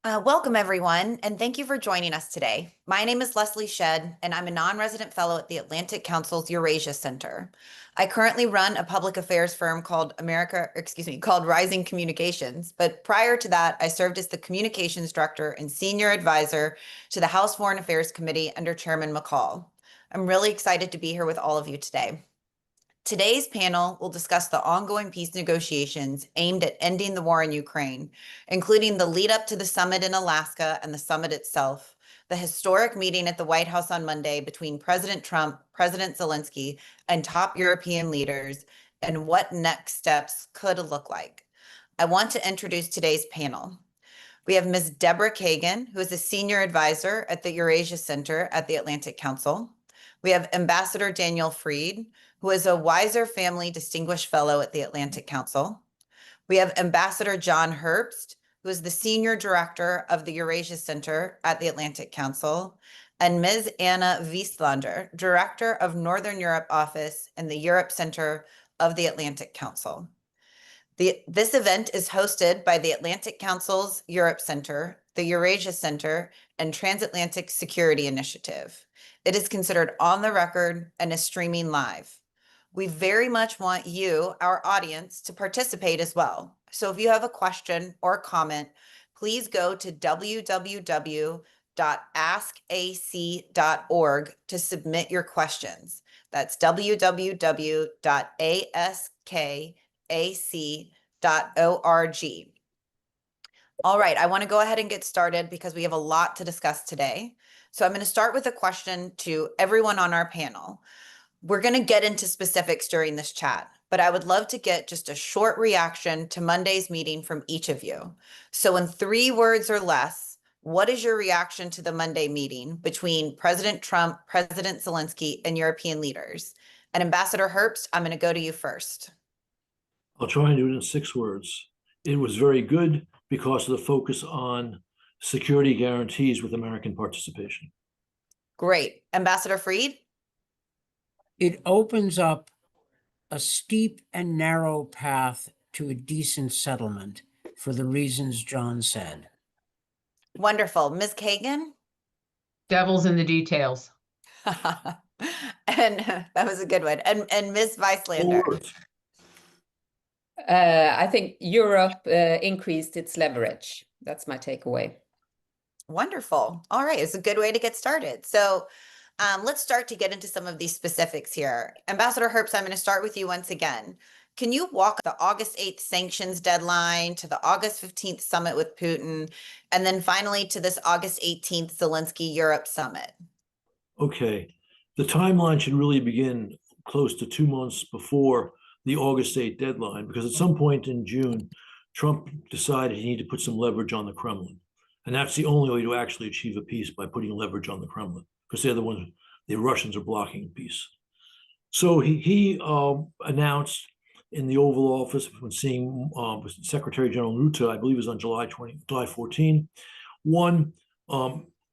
Welcome, everyone, and thank you for joining us today. My name is Leslie Shedd, and I'm a non-resident fellow at the Atlantic Council's Eurasia Center. I currently run a public affairs firm called called Rising Communications. But prior to that, I served as the communications director and senior advisor to the House Foreign Affairs Committee under Chairman McCall. I'm really excited to be here with all of you today. Today's panel will discuss the ongoing peace negotiations aimed at ending the war in Ukraine, including the lead up to the summit in Alaska and the summit itself, the historic meeting at the White House on Monday between President Trump, President Zelenskyy, and top European leaders, and what next steps could look like. I want to introduce today's panel. We have Ms. Deborah Kagan, who is a senior advisor at the Eurasia Center at the Atlantic Council. We have Ambassador Daniel Fried, who is a Weiser Family Distinguished Fellow at the Atlantic Council. We have Ambassador John Herbst, who is the Senior Director of the Eurasia Center at the Atlantic Council, and Ms. Anna Wieslander, Director of Northern Europe Office in the Europe Center of the Atlantic Council. This event is hosted by the Atlantic Council's Europe Center, the Eurasia Center, and Transatlantic Security Initiative. It is considered on the record and is streaming live. We very much want you, our audience, to participate as well. So if you have a question or comment, please go to www.askac.org to submit your questions. That's www.askac.org. All right, I want to go ahead and get started because we have a lot to discuss today. So I'm going to start with a question to everyone on our panel. We're going to get into specifics during this chat, but I would love to get just a short reaction to Monday's meeting from each of you. So in 3 words or less, what is your reaction to the Monday meeting between President Trump, President Zelenskyy, and European leaders? And Ambassador Herbst, I'm going to go to you first. I'll try and do it in 6 words. It was very good because of the focus on security guarantees with American participation. Great. Ambassador Fried? It opens up a steep and narrow path to a decent settlement for the reasons John said. Wonderful. Ms. Kagan? Devil's in the details. And that was a good one. And Ms. Wieslander? I think Europe increased its leverage. That's my takeaway. Wonderful. All right. It's a good way to get started. So let's start to get into some of these specifics here. Ambassador Herbst, I'm going to start with you once again. Can you walk the August 8th sanctions deadline to the August 15th summit with Putin, and then finally to this August 18th Zelenskyy Europe summit? Okay. The timeline should really begin close to 2 months before the August 8th deadline, because at some point in June, Trump decided he needed to put some leverage on the Kremlin. And that's the only way to actually achieve a peace, by putting leverage on the Kremlin, because they're the ones, the Russians are blocking peace. So he announced in the Oval Office when seeing Secretary General Rutte, I believe it was on July 14,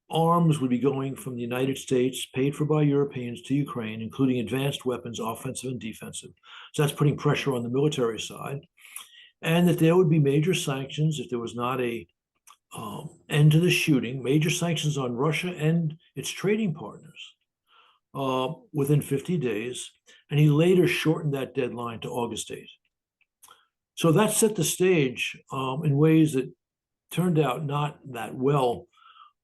arms would be going from the United States, paid for by Europeans, to Ukraine, including advanced weapons, offensive and defensive. So that's putting pressure on the military side. And that there would be major sanctions if there was not a end to the shooting, major sanctions on Russia and its trading partners within 50 days. And he later shortened that deadline to August 8th. So that set the stage in ways that turned out not that well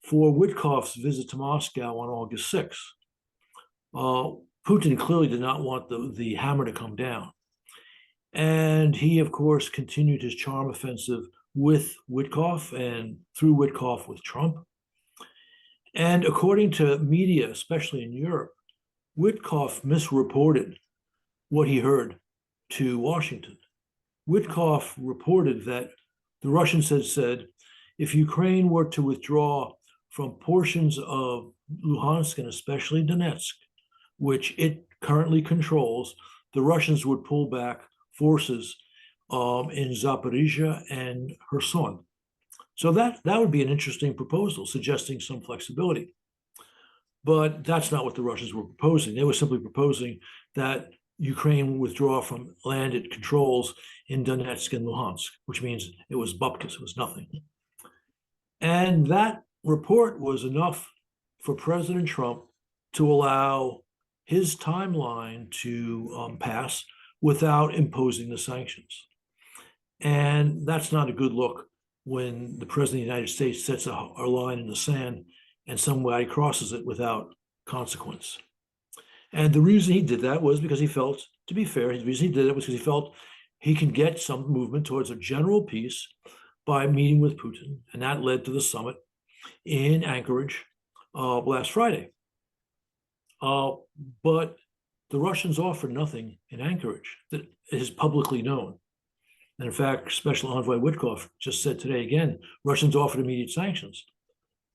for Witkoff's visit to Moscow on August 6th. Putin clearly did not want the hammer to come down. And he, of course, continued his charm offensive with Witkoff and through Witkoff with Trump. And according to media, especially in Europe, Witkoff misreported what he heard to Washington. Witkoff reported that the Russians had said, if Ukraine were to withdraw from portions of Luhansk and especially Donetsk, which it currently controls, the Russians would pull back forces in Zaporizhia and Kherson. So that would be an interesting proposal, suggesting some flexibility. But that's not what the Russians were proposing. They were simply proposing that Ukraine withdraw from land it controls in Donetsk and Luhansk, which means it was bupkis, it was nothing. And that report was enough for President Trump to allow his timeline to pass without imposing the sanctions. And that's not a good look when the President of the United States sets a line in the sand and somebody crosses it without consequence. And the reason he did that was because he felt, to be fair, the reason he did it was because he felt he can get some movement towards a general peace by meeting with Putin. And that led to the summit in Anchorage last Friday. But the Russians offered nothing in Anchorage that is publicly known. And in fact, Special Envoy Witkoff just said today again, Russians offered immediate sanctions.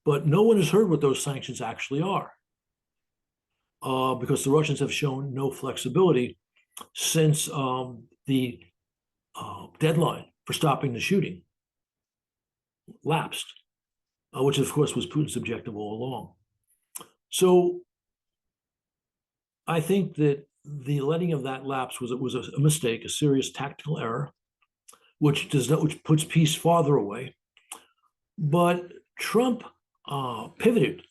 But no one has heard what those sanctions actually are, because the Russians have shown no flexibility since the deadline for stopping the shooting lapsed, which of course was Putin's objective all along. So I think that the letting of that lapse was a mistake, a serious tactical error, which puts peace farther away. But Trump pivoted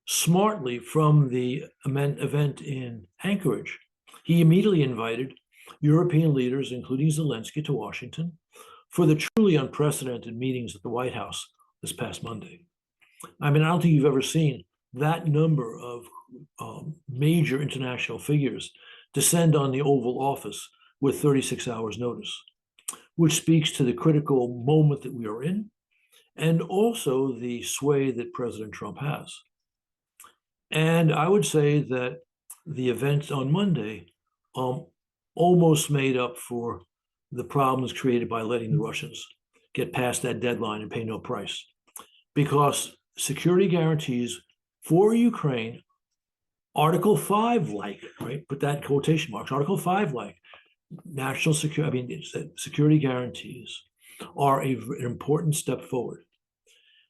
smartly from the event in Anchorage. He immediately invited European leaders, including Zelenskyy, to Washington for the truly unprecedented meetings at the White House this past Monday. I mean, I don't think you've ever seen that number of major international figures descend on the Oval Office with 36 hours notice, which speaks to the critical moment that we are in, and also the sway that President Trump has. And I would say that the event on Monday almost made up for the problems created by letting the Russians get past that deadline and pay no price. Because security guarantees for Ukraine, Article 5-like, right? Put that in quotation marks, Article 5-like, national security, security guarantees are an important step forward.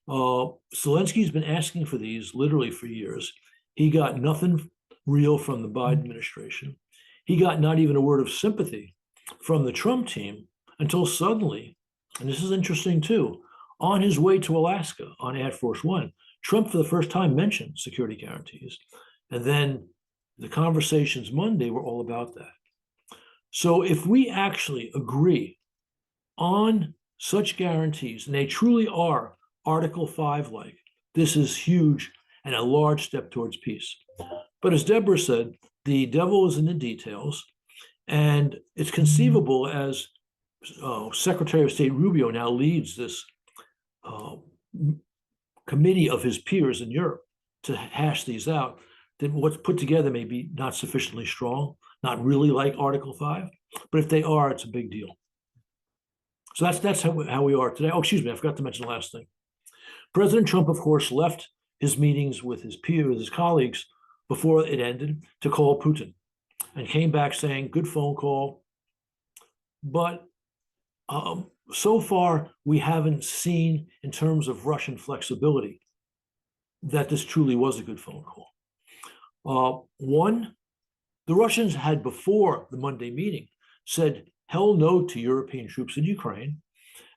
Zelensky's been asking for these literally for years. He got nothing real from the Biden administration. He got not even a word of sympathy from the Trump team until suddenly, and this is interesting too, on his way to Alaska on Air Force One, Trump for the first time mentioned security guarantees. And then the conversations Monday were all about that. So if we actually agree on such guarantees, and they truly are Article 5-like, this is huge and a large step towards peace. But as Deborah said, the devil is in the details, and it's conceivable as Secretary of State Rubio now leads this committee of his peers in Europe to hash these out, that what's put together may be not sufficiently strong, not really like Article 5, but if they are, it's a big deal. So that's how we are today. Oh, excuse me, I forgot to mention the last thing. President Trump, of course, left his meetings with his peers, his colleagues, before it ended to call Putin, and came back saying, good phone call. But so far, we haven't seen, in terms of Russian flexibility, that this truly was a good phone call. One, the Russians had before the Monday meeting said hell no to European troops in Ukraine,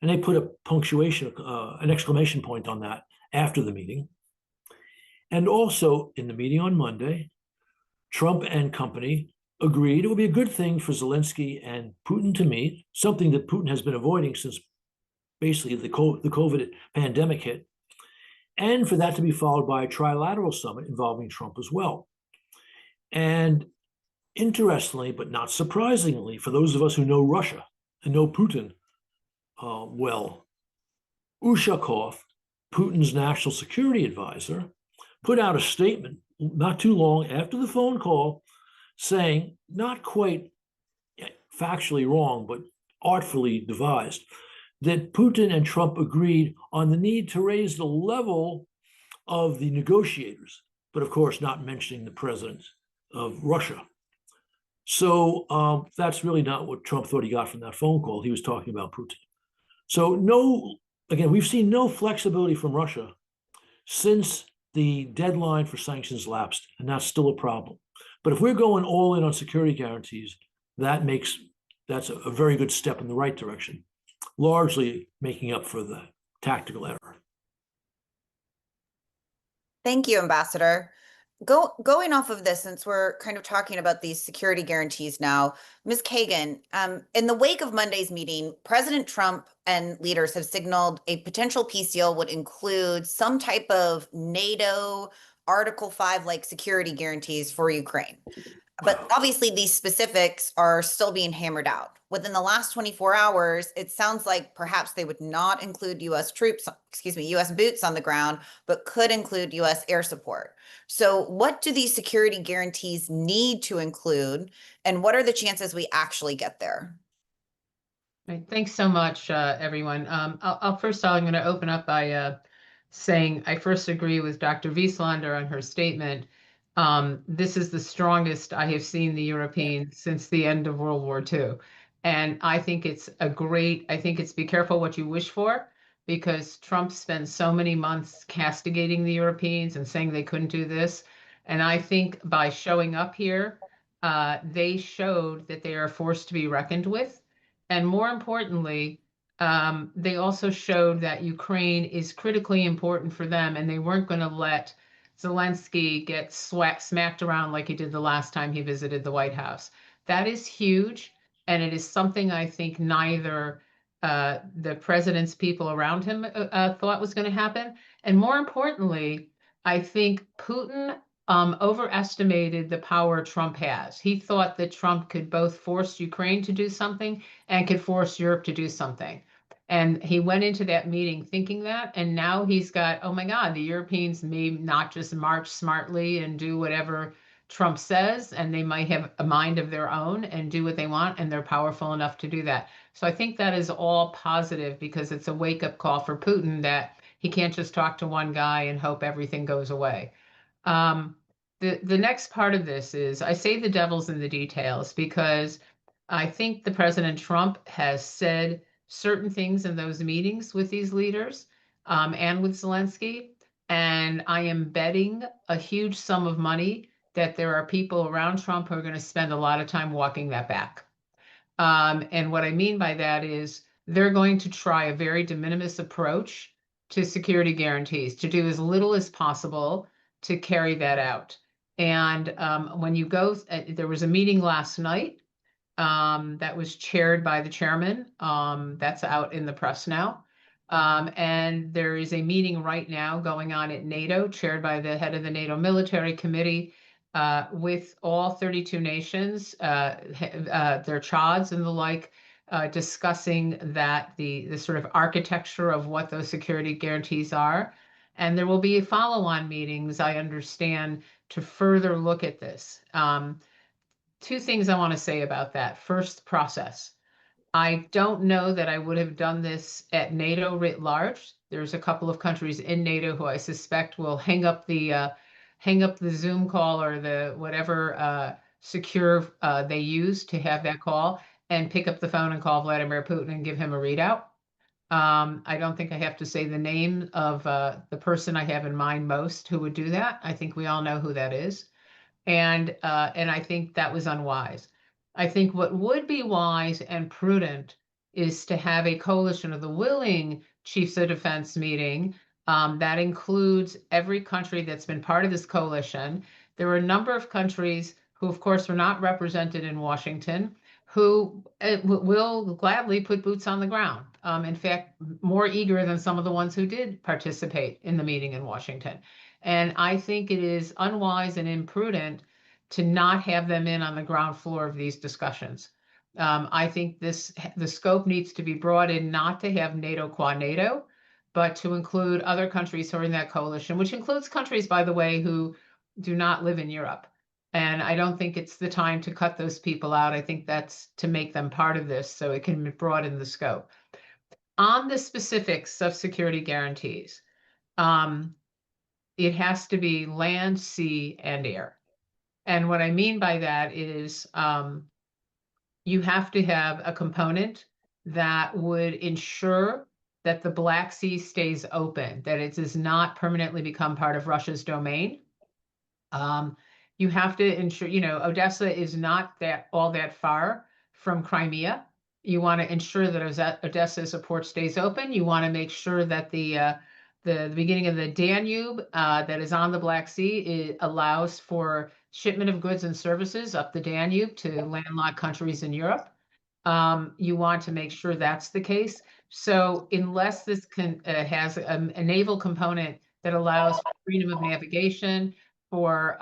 and they put a punctuation, an exclamation point on that after the meeting. And also in the meeting on Monday, Trump and company agreed it would be a good thing for Zelenskyy and Putin to meet, something that Putin has been avoiding since basically the COVID pandemic hit, and for that to be followed by a trilateral summit involving Trump as well. And interestingly, but not surprisingly, for those of us who know Russia and know Putin well, Ushakov, Putin's national security advisor, put out a statement not too long after the phone call saying, not quite factually wrong, but artfully devised, that Putin and Trump agreed on the need to raise the level of the negotiators, but of course not mentioning the president of Russia. So that's really not what Trump thought he got from that phone call. He was talking about Putin. So again, we've seen no flexibility from Russia since the deadline for sanctions lapsed, and that's still a problem. But if we're going all in on security guarantees, that's a very good step in the right direction, largely making up for the tactical error. Thank you, Ambassador. Going off of this, since we're kind of talking about these security guarantees now, Ms. Kagan, in the wake of Monday's meeting, President Trump and leaders have signaled a potential peace deal would include some type of NATO Article 5 like security guarantees for Ukraine. But obviously, these specifics are still being hammered out. Within the last 24 hours, it sounds like perhaps they would not include US troops, US boots on the ground, but could include US air support. So, what do these security guarantees need to include, and what are the chances we actually get there? Right, thanks so much, everyone. I'm going to open up by saying I first agree with Dr. Wieslander on her statement. This is the strongest I have seen the Europeans since the end of World War II. And I think it's be careful what you wish for, because Trump spent so many months castigating the Europeans and saying they couldn't do this. And I think by showing up here, they showed that they are a force to be reckoned with. And more importantly, they also showed that Ukraine is critically important for them, and they weren't going to let Zelenskyy get smacked around like he did the last time he visited the White House. That is huge, and it is something I think neither the president's people around him thought was going to happen. And more importantly, I think Putin overestimated the power Trump has. He thought that Trump could both force Ukraine to do something and could force Europe to do something. And he went into that meeting thinking that, and now he's got, oh my God, the Europeans may not just march smartly and do whatever Trump says, and they might have a mind of their own and do what they want, and they're powerful enough to do that. So I think that is all positive, because it's a wake-up call for Putin that he can't just talk to one guy and hope everything goes away. The next part of this is, I say the devil's in the details, because I think the President Trump has said certain things in those meetings with these leaders and with Zelenskyy. And I am betting a huge sum of money that there are people around Trump who are going to spend a lot of time walking that back. And what I mean by that is they're going to try a very de minimis approach to security guarantees, to do as little as possible to carry that out. And when you go, there was a meeting last night that was chaired by the chairman. That's out in the press now. And there is a meeting right now going on at NATO, chaired by the head of the NATO Military Committee, with all 32 nations, their CHODs and the like, discussing that the sort of architecture of what those security guarantees are. And there will be follow-on meetings, I understand, to further look at this. Two things I want to say about that. First, process. I don't know that I would have done this at NATO writ large. There's a couple of countries in NATO who I suspect will hang up the Zoom call or the whatever secure they use to have that call, and pick up the phone and call Vladimir Putin and give him a readout. I don't think I have to say the name of the person I have in mind most who would do that. I think we all know who that is. And I think that was unwise. I think what would be wise and prudent is to have a coalition of the willing chiefs of defense meeting that includes every country that's been part of this coalition. There were a number of countries who, of course, were not represented in Washington, who will gladly put boots on the ground. In fact, more eager than some of the ones who did participate in the meeting in Washington. And I think it is unwise and imprudent to not have them in on the ground floor of these discussions. I think the scope needs to be broadened, not to have NATO qua NATO, but to include other countries who are in that coalition, which includes countries, by the way, who do not live in Europe. And I don't think it's the time to cut those people out. I think that's to make them part of this so it can broaden the scope. On the specifics of security guarantees, it has to be land, sea, and air. And what I mean by that is you have to have a component that would ensure that the Black Sea stays open, that it does not permanently become part of Russia's domain. You have to ensure, Odessa is not all that far from Crimea. You want to ensure that Odessa as a port stays open. You want to make sure that the the beginning of the Danube that is on the Black Sea. It allows for shipment of goods and services up the Danube to landlocked countries in Europe. You want to make sure that's the case. So unless this has a naval component that allows for freedom of navigation, for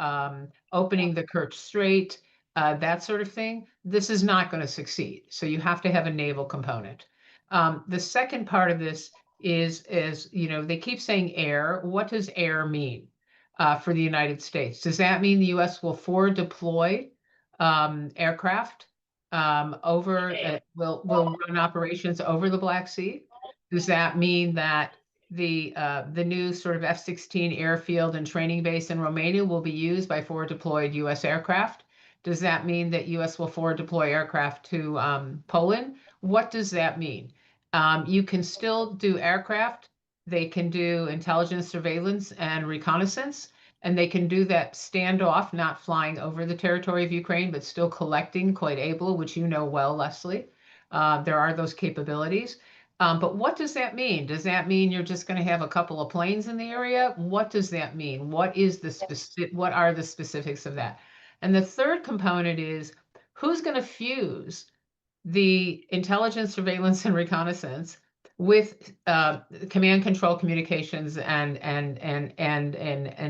opening the Kerch Strait, that sort of thing, this is not going to succeed. So you have to have a naval component. The second part of this is, they keep saying air. What does air mean for the United States? Does that mean the U.S. will forward deploy aircraft will run operations over the Black Sea? Does that mean that the new sort of F-16 airfield and training base in Romania will be used by forward deployed U.S. aircraft? Does that mean that U.S. will forward deploy aircraft to Poland? What does that mean? You can still do aircraft. They can do intelligence, surveillance, and reconnaissance. And they can do that standoff, not flying over the territory of Ukraine, but still collecting, quite able, which you know well, Leslie. There are those capabilities. But what does that mean? Does that mean you're just going to have a couple of planes in the area? What does that mean? What are the specifics of that? And the third component is, who's going to fuse the intelligence, surveillance, and reconnaissance with command control communications and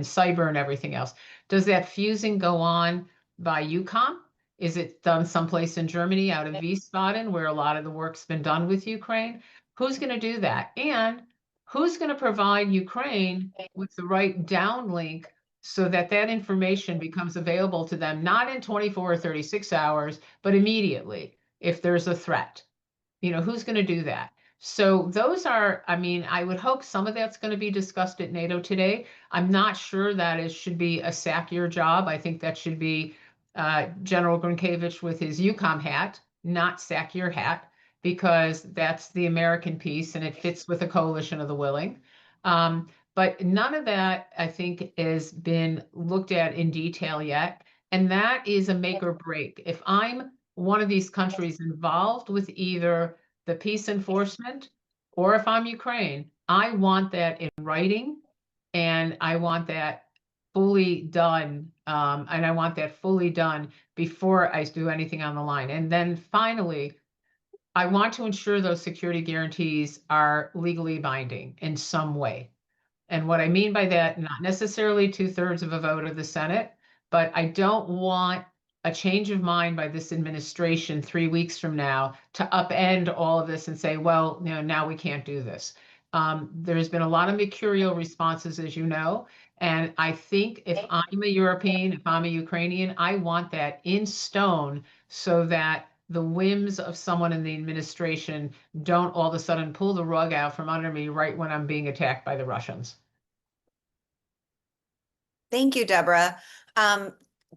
cyber and everything else? Does that fusing go on by EUCOM? Is it done someplace in Germany out of Wiesbaden, where a lot of the work's been done with Ukraine? Who's going to do that? And who's going to provide Ukraine with the right downlink so that that information becomes available to them, not in 24 or 36 hours, but immediately if there's a threat? Who's going to do that? So those are, I would hope some of that's going to be discussed at NATO today. I'm not sure that it should be a sack your job. I think that should be General Grinkiewicz with his EUCOM hat, not sack your hat, because that's the American piece and it fits with a coalition of the willing. But none of that, I think, has been looked at in detail yet. And that is a make or break. If I'm one of these countries involved with either the peace enforcement, or if I'm Ukraine, I want that in writing, and I want that fully done, and I want that fully done before I do anything on the line. And then finally, I want to ensure those security guarantees are legally binding in some way. And what I mean by that, not necessarily 2/3 of a vote of the Senate, but I don't want a change of mind by this administration 3 weeks from now to upend all of this and say, well, now we can't do this. There's been a lot of mercurial responses, as you know, and I think if I'm a European, if I'm a Ukrainian, I want that in stone so that the whims of someone in the administration don't all of a sudden pull the rug out from under me right when I'm being attacked by the Russians. Thank you, Deborah.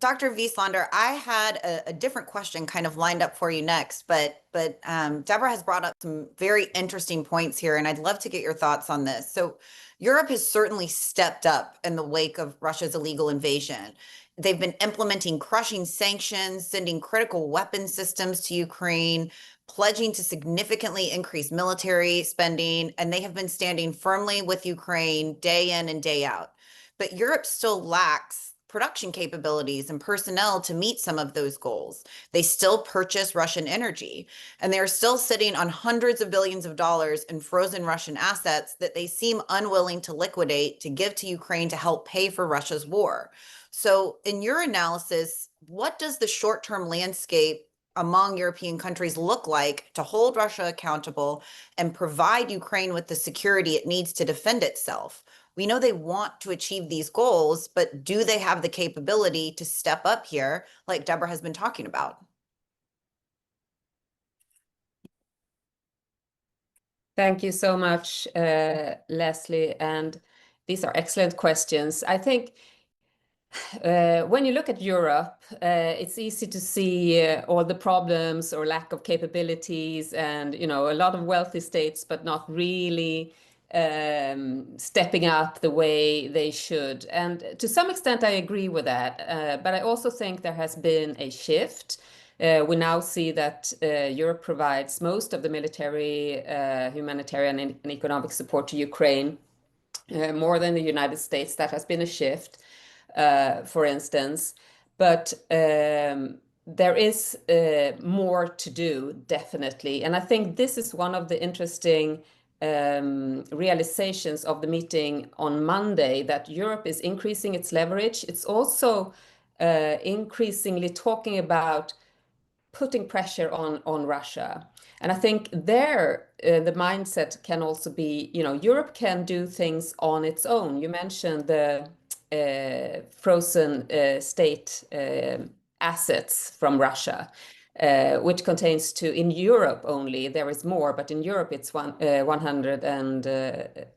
Dr. Wieslander, I had a different question kind of lined up for you next, but Deborah has brought up some very interesting points here, and I'd love to get your thoughts on this. So Europe has certainly stepped up in the wake of Russia's illegal invasion. They've been implementing crushing sanctions, sending critical weapon systems to Ukraine, pledging to significantly increase military spending, and they have been standing firmly with Ukraine day in and day out. But Europe still lacks production capabilities and personnel to meet some of those goals. They still purchase Russian energy, and they're still sitting on hundreds of billions of dollars in frozen Russian assets that they seem unwilling to liquidate to give to Ukraine to help pay for Russia's war. So in your analysis, what does the short-term landscape among European countries look like to hold Russia accountable and provide Ukraine with the security it needs to defend itself? We know they want to achieve these goals, but do they have the capability to step up here, like Deborah has been talking about? Thank you so much, Leslie. And these are excellent questions. I think when you look at Europe, it's easy to see all the problems or lack of capabilities and, a lot of wealthy states, but not really stepping up the way they should. And to some extent, I agree with that. But I also think there has been a shift. We now see that Europe provides most of the military, humanitarian, and economic support to Ukraine more than the United States. That has been a shift, for instance. But there is more to do, definitely. And I think this is one of the interesting realizations of the meeting on Monday, that Europe is increasing its leverage. It's also increasingly talking about putting pressure on Russia. And I think there, the mindset can also be, Europe can do things on its own. You mentioned the frozen state assets from Russia, which contains in Europe only, there is more, but in Europe it's 100 and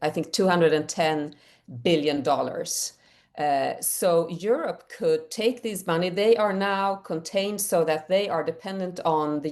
I think $210 billion. So Europe could take these money. They are now contained so that they are dependent on the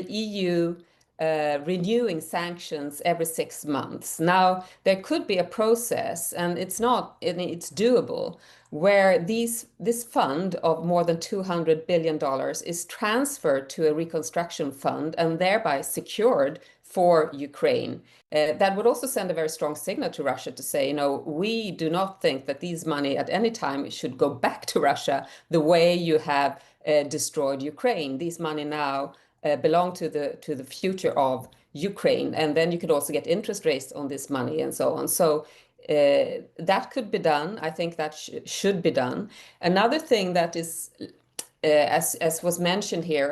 EU renewing sanctions every 6 months. Now, there could be a process, and it's doable, where this fund of more than $200 billion is transferred to a reconstruction fund and thereby secured for Ukraine. That would also send a very strong signal to Russia to say, we do not think that these money at any time should go back to Russia the way you have destroyed Ukraine. These money now belong to the future of Ukraine, and then you could also get interest rates on this money and so on. So that could be done. I think that should be done. Another thing that is, as was mentioned here,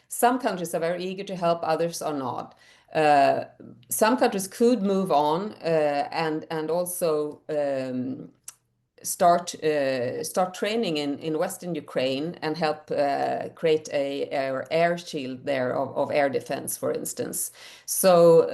some countries are very eager to help, others are not. Some countries could move on and also start training in Western Ukraine and help create a air shield there of air defense, for instance. So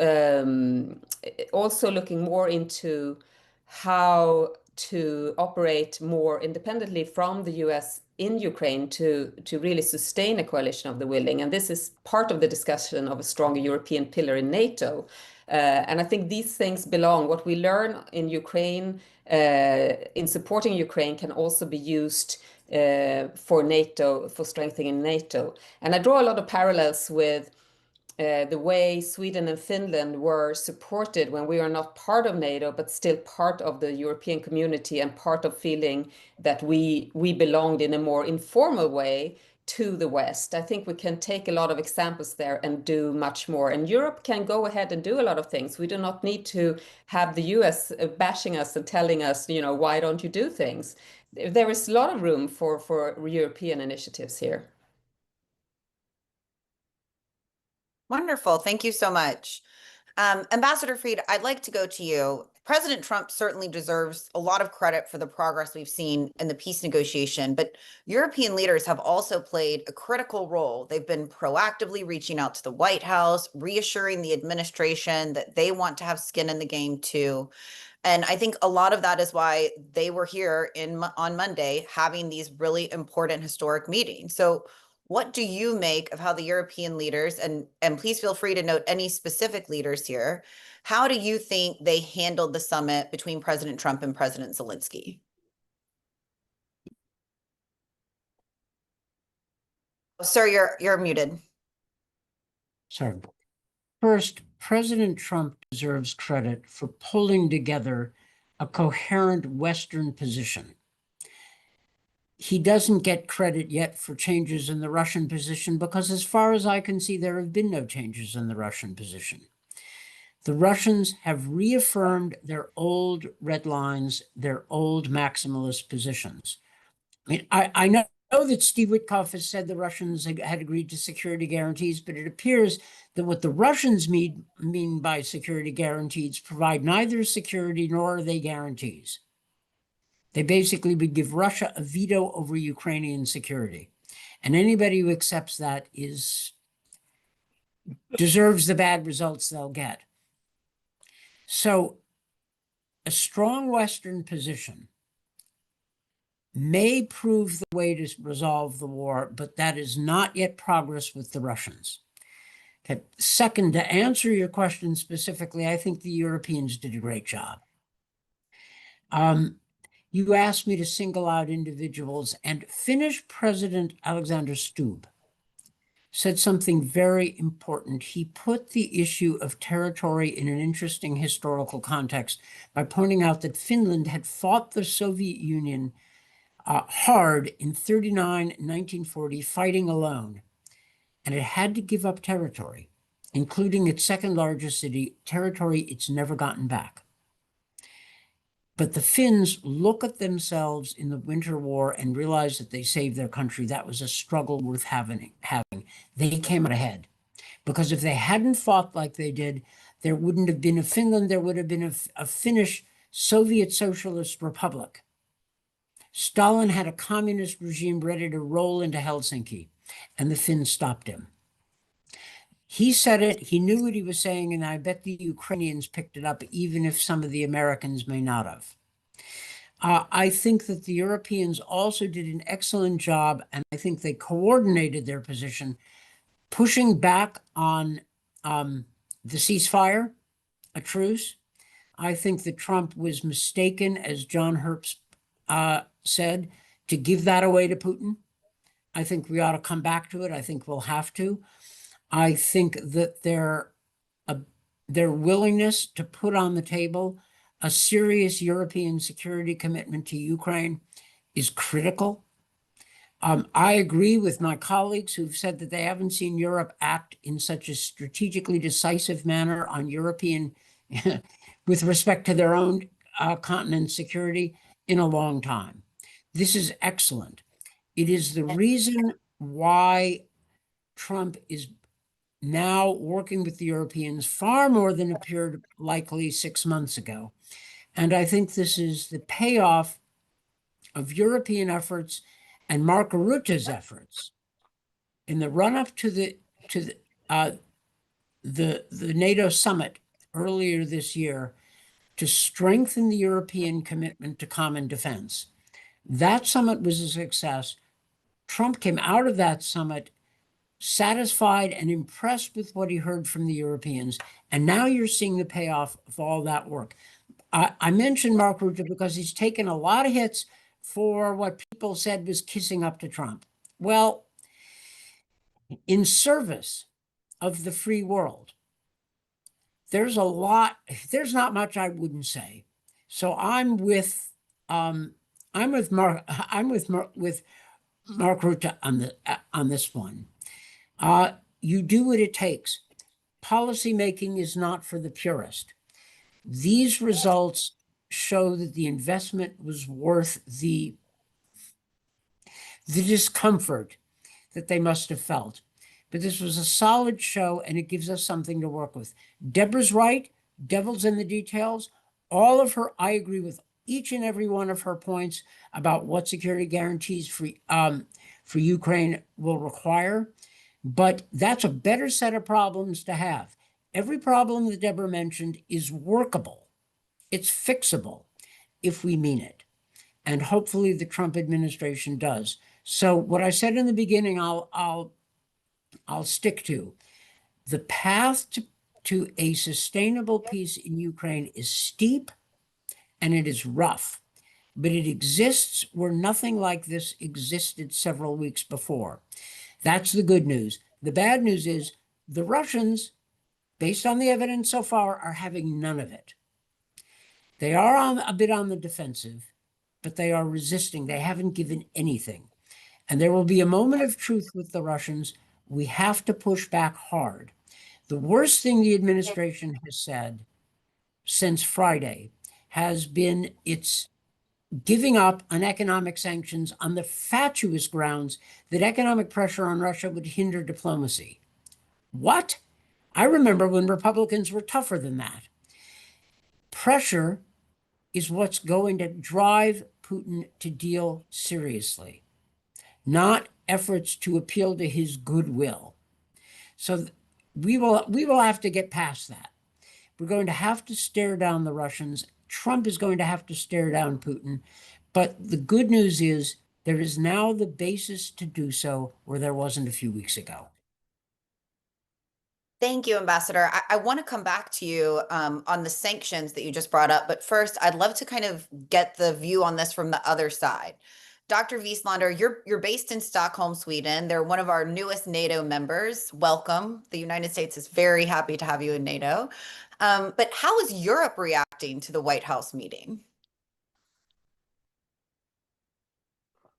also looking more into how to operate more independently from the US in Ukraine to really sustain a coalition of the willing. And this is part of the discussion of a stronger European pillar in NATO. And I think these things belong. What we learn in Ukraine, in supporting Ukraine, can also be used for NATO, for strengthening NATO. And I draw a lot of parallels with the way Sweden and Finland were supported when we are not part of NATO, but still part of the European community and part of feeling that we belonged in a more informal way to the West. I think we can take a lot of examples there and do much more. And Europe can go ahead and do a lot of things. We do not need to have the US bashing us and telling us, why don't you do things? There is a lot of room for European initiatives here. Wonderful. Thank you so much. Ambassador Fried, I'd like to go to you. President Trump certainly deserves a lot of credit for the progress we've seen in the peace negotiation, but European leaders have also played a critical role. They've been proactively reaching out to the White House, reassuring the administration that they want to have skin in the game too. And I think a lot of that is why they were here on Monday having these really important historic meetings. So what do you make of how the European leaders, and please feel free to note any specific leaders here, how do you think they handled the summit between President Trump and President Zelenskyy? Oh, sir, you're muted. Sorry. First, President Trump deserves credit for pulling together a coherent Western position. He doesn't get credit yet for changes in the Russian position because, as far as I can see, there have been no changes in the Russian position. The Russians have reaffirmed their old red lines, their old maximalist positions. I mean, I know that Steve Witkoff has said the Russians had agreed to security guarantees, but it appears that what the Russians mean by security guarantees provide neither security nor are they guarantees. They basically would give Russia a veto over Ukrainian security. And anybody who accepts that deserves the bad results they'll get. So a strong Western position may prove the way to resolve the war, but that is not yet progress with the Russians. Okay. Second, to answer your question specifically, I think the Europeans did a great job. You asked me to single out individuals, and Finnish President Alexander Stubb said something very important. He put the issue of territory in an interesting historical context by pointing out that Finland had fought the Soviet Union hard in 1939 and 1940, fighting alone. And it had to give up territory, including its second largest city, territory it's never gotten back. But the Finns look at themselves in the Winter War and realize that they saved their country. That was a struggle worth having. They came out ahead. Because if they hadn't fought like they did, there wouldn't have been a Finland, there would have been a Finnish Soviet Socialist Republic. Stalin had a communist regime ready to roll into Helsinki, and the Finns stopped him. He said it, he knew what he was saying, and I bet the Ukrainians picked it up, even if some of the Americans may not have. I think that the Europeans also did an excellent job, and I think they coordinated their position, pushing back on the ceasefire, a truce. I think that Trump was mistaken, as John Herbst said, to give that away to Putin. I think we ought to come back to it. I think we'll have to. I think that their willingness to put on the table a serious European security commitment to Ukraine is critical. I agree with my colleagues who've said that they haven't seen Europe act in such a strategically decisive manner on European, with respect to their own continent security, in a long time. This is excellent. It is the reason why Trump is now working with the Europeans far more than appeared likely 6 months ago. And I think this is the payoff of European efforts and Mark Rutte's efforts in the run-up to the NATO summit earlier this year to strengthen the European commitment to common defense. That summit was a success. Trump came out of that summit satisfied and impressed with what he heard from the Europeans. And now you're seeing the payoff of all that work. I mentioned Mark Rutte because he's taken a lot of hits for what people said was kissing up to Trump. Well, in service of the free world, there's not much I wouldn't say. So I'm with Mark Rutte on this one. You do what it takes. Policymaking is not for the purist. These results show that the investment was worth the discomfort that they must have felt. But this was a solid show, and it gives us something to work with. Deborah's right. Devil's in the details. All of her, I agree with each and every one of her points about what security guarantees for Ukraine will require. But that's a better set of problems to have. Every problem that Deborah mentioned is workable. It's fixable if we mean it. And hopefully the Trump administration does. So what I said in the beginning, I'll stick to. The path to a sustainable peace in Ukraine is steep and it is rough, but it exists where nothing like this existed several weeks before. That's the good news. The bad news is the Russians, based on the evidence so far, are having none of it. They are a bit on the defensive, but they are resisting. They haven't given anything. And there will be a moment of truth with the Russians. We have to push back hard. The worst thing the administration has said since Friday has been its giving up on economic sanctions on the fatuous grounds that economic pressure on Russia would hinder diplomacy. What? I remember when Republicans were tougher than that. Pressure is what's going to drive Putin to deal seriously, not efforts to appeal to his goodwill. So we will have to get past that. We're going to have to stare down the Russians. Trump is going to have to stare down Putin. But the good news is there is now the basis to do so where there wasn't a few weeks ago. Thank you, Ambassador. I want to come back to you on the sanctions that you just brought up. But first, I'd love to kind of get the view on this from the other side. Dr. Wieslander, you're based in Stockholm, Sweden. They're one of our newest NATO members. Welcome. The United States is very happy to have you in NATO. But how is Europe reacting to the White House meeting?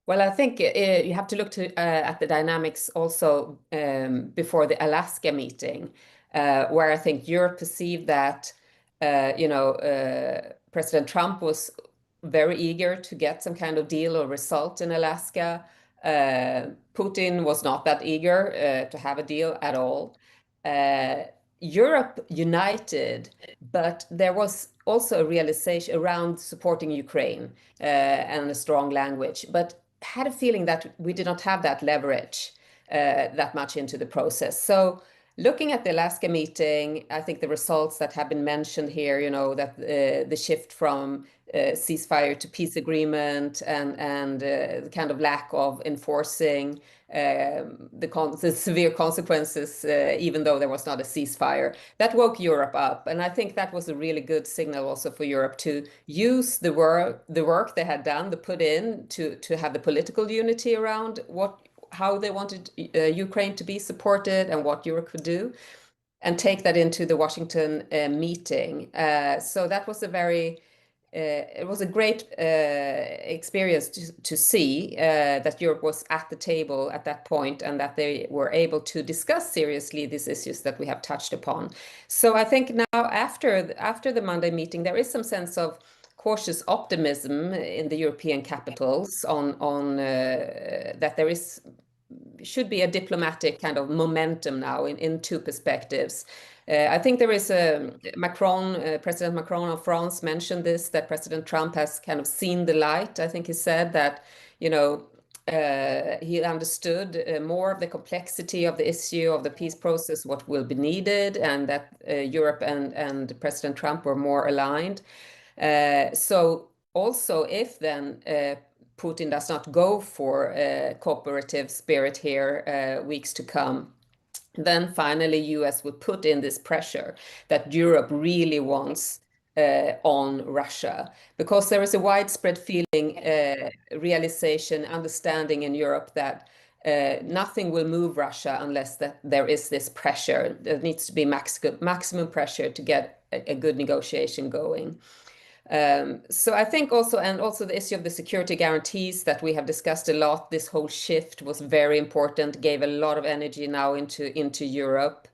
Well, I think you have to look at the dynamics also before the Alaska meeting, where I think Europe perceived that, President Trump was very eager to get some kind of deal or result in Alaska. Putin was not that eager to have a deal at all. Europe united, but there was also a realization around supporting Ukraine and a strong language, but had a feeling that we did not have that leverage that much into the process. So looking at the Alaska meeting, I think the results that have been mentioned here, that the shift from ceasefire to peace agreement and the kind of lack of enforcing the severe consequences, even though there was not a ceasefire, that woke Europe up. And I think that was a really good signal also for Europe to use the work they had done, to put in to have the political unity around how they wanted Ukraine to be supported and what Europe could do, and take that into the Washington meeting. So that was it was a great experience to see that Europe was at the table at that point and that they were able to discuss seriously these issues that we have touched upon. So I think now after the Monday meeting, there is some sense of cautious optimism in the European capitals on that there should be a diplomatic kind of momentum now in two perspectives. I think there is President Macron of France mentioned this, that President Trump has kind of seen the light. I think he said that, he understood more of the complexity of the issue of the peace process, what will be needed, and that Europe and President Trump were more aligned. So also, if then Putin does not go for a cooperative spirit here weeks to come, then finally US will put in this pressure that Europe really wants on Russia, because there is a widespread feeling, realization, understanding in Europe that nothing will move Russia unless that there is this pressure. There needs to be maximum pressure to get a good negotiation going. So I think also the issue of the security guarantees that we have discussed a lot, this whole shift was very important, gave a lot of energy now into Europe.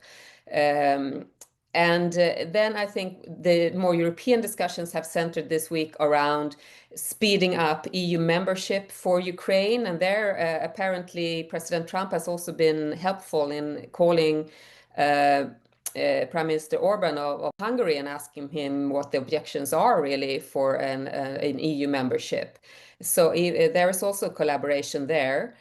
And then I think the more European discussions have centered this week around speeding up EU membership for Ukraine. And there, apparently, President Trump has also been helpful in calling Prime Minister Orban of Hungary and asking him what the objections are really for an EU membership. So there is also collaboration there.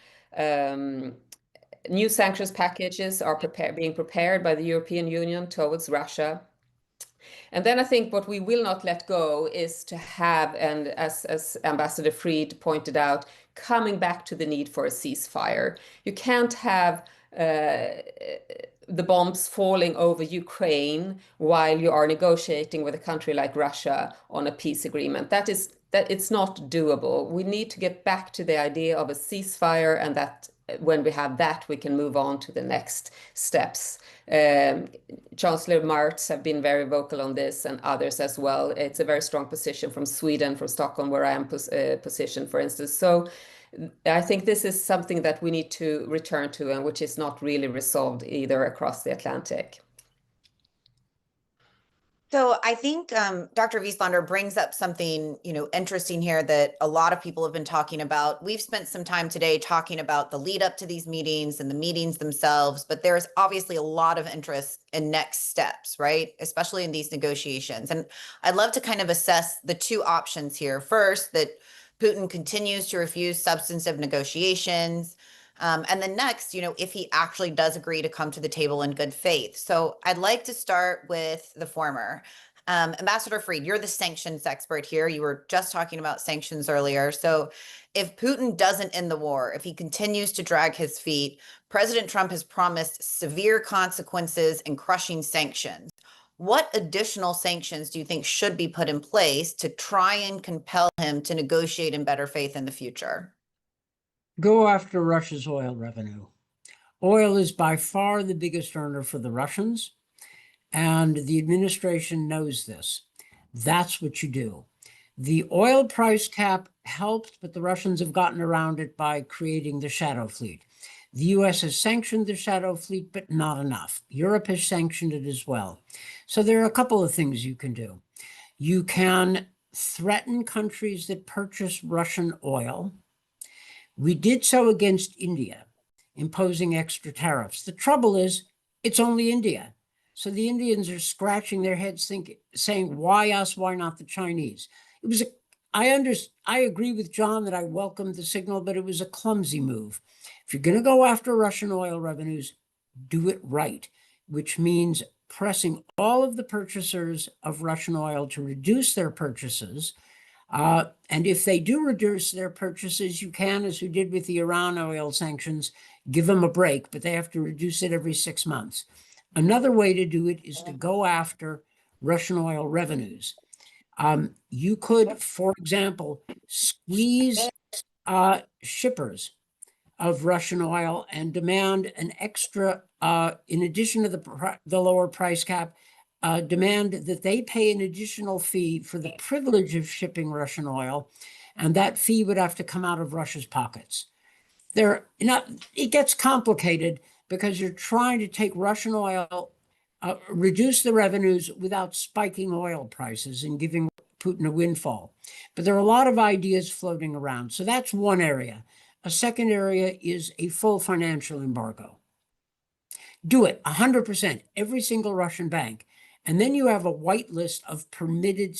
New sanctions packages are being prepared by the European Union towards Russia. And then I think what we will not let go is to have, and as Ambassador Fried pointed out, coming back to the need for a ceasefire. You can't have the bombs falling over Ukraine while you are negotiating with a country like Russia on a peace agreement. That it's not doable. We need to get back to the idea of a ceasefire, and that when we have that, we can move on to the next steps. Chancellor Merz have been very vocal on this, and others as well. It's a very strong position from Sweden, from Stockholm, where I am positioned, for instance. So I think this is something that we need to return to, and which is not really resolved either across the Atlantic. So I think Dr. Wieslander brings up something, interesting here that a lot of people have been talking about. We've spent some time today talking about the lead up to these meetings and the meetings themselves, but there's obviously a lot of interest in next steps, right? Especially in these negotiations. And I'd love to kind of assess the two options here. First, that Putin continues to refuse substantive negotiations. And then next, if he actually does agree to come to the table in good faith. So I'd like to start with the former. Ambassador Fried, you're the sanctions expert here. You were just talking about sanctions earlier. So if Putin doesn't end the war, if he continues to drag his feet, President Trump has promised severe consequences and crushing sanctions. What additional sanctions do you think should be put in place to try and compel him to negotiate in better faith in the future? go after Russia's oil revenue. Oil is by far the biggest earner for the Russians, and the administration knows this. That's what you do. The oil price cap helped, but the Russians have gotten around it by creating the shadow fleet. The US has sanctioned the shadow fleet, but not enough. Europe has sanctioned it as well. So there are a couple of things you can do. You can threaten countries that purchase Russian oil. We did so against India, imposing extra tariffs. The trouble is, it's only India. So the Indians are scratching their heads saying, why us, why not the Chinese? I agree with John that I welcomed the signal, but it was a clumsy move. If you're going to go after Russian oil revenues, do it right, which means pressing all of the purchasers of Russian oil to reduce their purchases. And if they do reduce their purchases, you can, as we did with the Iran oil sanctions, give them a break, but they have to reduce it every 6 months. Another way to do it is to go after Russian oil revenues. You could, for example, squeeze shippers of Russian oil and demand an extra, in addition to the lower price cap, demand that they pay an additional fee for the privilege of shipping Russian oil, and that fee would have to come out of Russia's pockets. It gets complicated because you're trying to take Russian oil, reduce the revenues without spiking oil prices and giving Putin a windfall. But there are a lot of ideas floating around. So that's one area. A second area is a full financial embargo. Do it 100%, every single Russian bank. And then you have a white list of permitted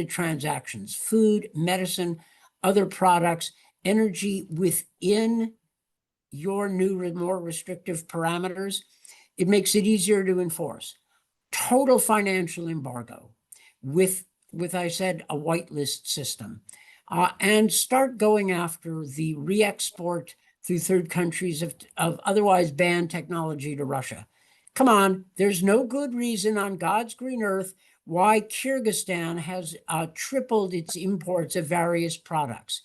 transactions, food, medicine, other products, energy within your new, more restrictive parameters. It makes it easier to enforce. Total financial embargo with I said, a whitelist system. And start going after the re-export through third countries of otherwise banned technology to Russia. Come on, there's no good reason on God's green earth why Kyrgyzstan has tripled its imports of various products.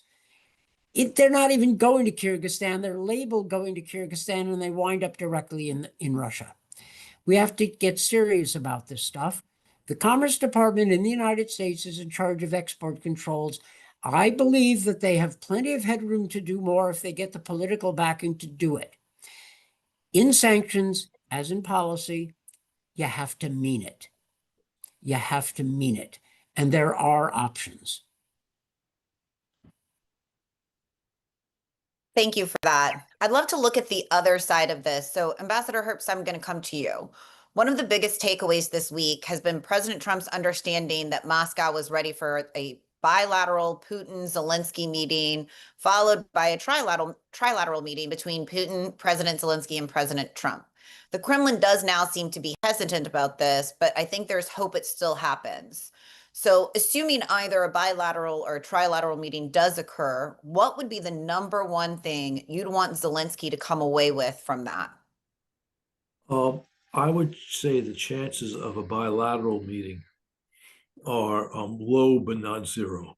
They're not even going to Kyrgyzstan. They're labeled going to Kyrgyzstan, and they wind up directly in Russia. We have to get serious about this stuff. The Commerce Department in the United States is in charge of export controls. I believe that they have plenty of headroom to do more if they get the political backing to do it. In sanctions, as in policy, you have to mean it. You have to mean it. And there are options. Thank you for that. I'd love to look at the other side of this. So, Ambassador Herbst, I'm going to come to you. One of the biggest takeaways this week has been President Trump's understanding that Moscow was ready for a bilateral Putin-Zelenskyy meeting, followed by a trilateral meeting between Putin, President Zelenskyy, and President Trump. The Kremlin does now seem to be hesitant about this, but I think there's hope it still happens. So assuming either a bilateral or a trilateral meeting does occur, what would be the number one thing you'd want Zelenskyy to come away with from that? I would say the chances of a bilateral meeting are low but not zero.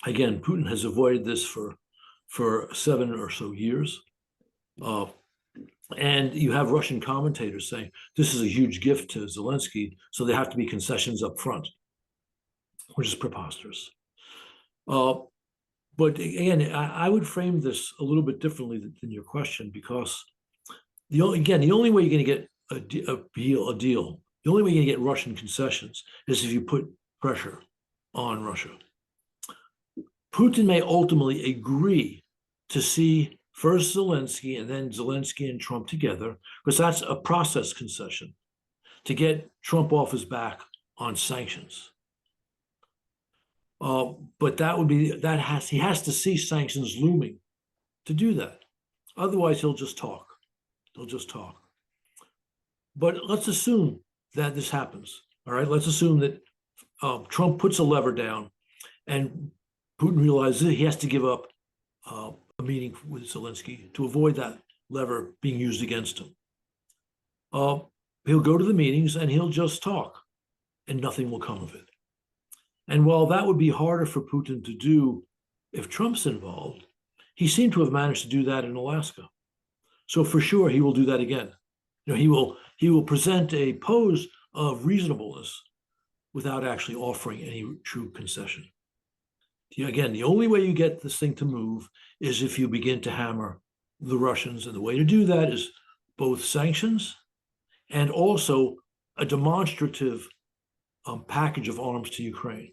Again, Putin has avoided this for 7 or so years. And you have Russian commentators saying this is a huge gift to Zelenskyy, so there have to be concessions up front, which is preposterous. But again, I would frame this a little bit differently than your question, because the only way you're going to get a deal, the only way you're going to get Russian concessions is if you put pressure on Russia. Putin may ultimately agree to see first Zelenskyy and then Zelenskyy and Trump together, because that's a process concession to get Trump off his back on sanctions. But he has to see sanctions looming to do that. Otherwise, he'll just talk. But let's assume that this happens. All right, let's assume that Trump puts a lever down, and Putin realizes he has to give up a meeting with Zelenskyy to avoid that lever being used against him. He'll go to the meetings and he'll just talk, and nothing will come of it. And while that would be harder for Putin to do if Trump's involved, He seemed to have managed to do that in Alaska. So for sure, he will do that again. He will present a pose of reasonableness without actually offering any true concession. Again, the only way you get this thing to move is if you begin to hammer the Russians. And the way to do that is both sanctions and also a demonstrative package of arms to Ukraine.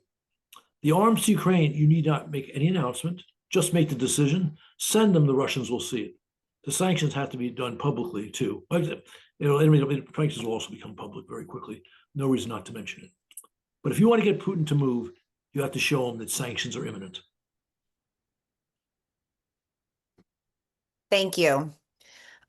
The arms to Ukraine, you need not make any announcement, just make the decision, send them, the Russians will see it. The sanctions have to be done publicly too. Sanctions will also become public very quickly. No reason not to mention it. But if you want to get Putin to move, you have to show him that sanctions are imminent. Thank you.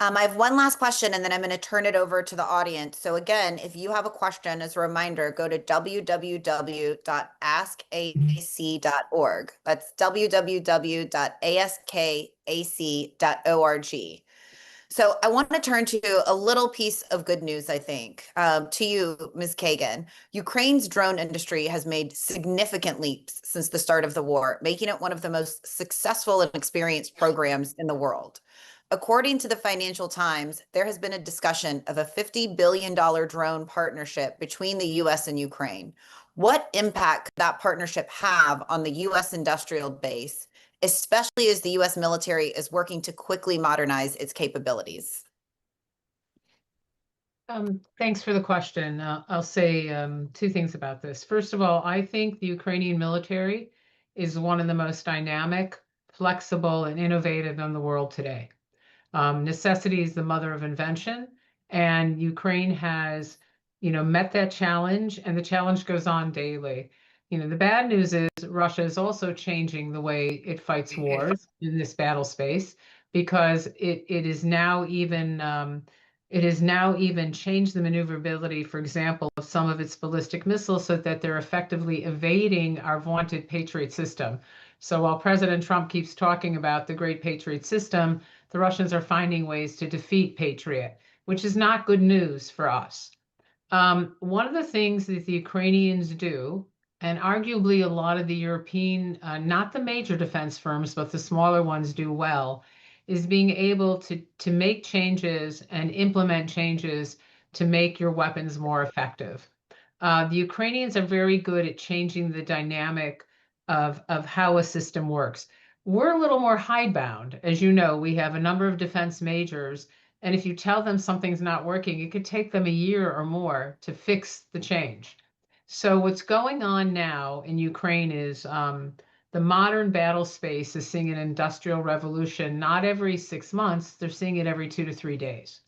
I have one last question, and then I'm going to turn it over to the audience. So again, if you have a question, as a reminder, go to www.askac.org. That's www.askac.org. So I want to turn to a little piece of good news, I think, to you, Ms. Kagan. Ukraine's drone industry has made significant leaps since the start of the war, making it one of the most successful and experienced programs in the world. According to the Financial Times, there has been a discussion of a $50 billion drone partnership between the U.S. and Ukraine. What impact could that partnership have on the U.S. industrial base, especially as the U.S. military is working to quickly modernize its capabilities? Thanks for the question. I'll say two things about this. First of all, I think the Ukrainian military is one of the most dynamic, flexible, and innovative in the world today. Necessity is the mother of invention, and Ukraine has, met that challenge, and the challenge goes on daily. The bad news is Russia is also changing the way it fights wars in this battle space, because it is now even changed the maneuverability, for example, of some of its ballistic missiles so that they're effectively evading our vaunted Patriot system. So while President Trump keeps talking about the great Patriot system, the Russians are finding ways to defeat Patriot, which is not good news for us. One of the things that the Ukrainians do, and arguably a lot of the European, not the major defense firms, but the smaller ones do well, is being able to make changes and implement changes to make your weapons more effective. The Ukrainians are very good at changing the dynamic of how a system works. We're a little more hidebound. As you know, we have a number of defense majors, and if you tell them something's not working, it could take them a year or more to fix the change. So what's going on now in Ukraine is the modern battle space is seeing an industrial revolution, not every 6 months, they're seeing it every 2 to 3 days.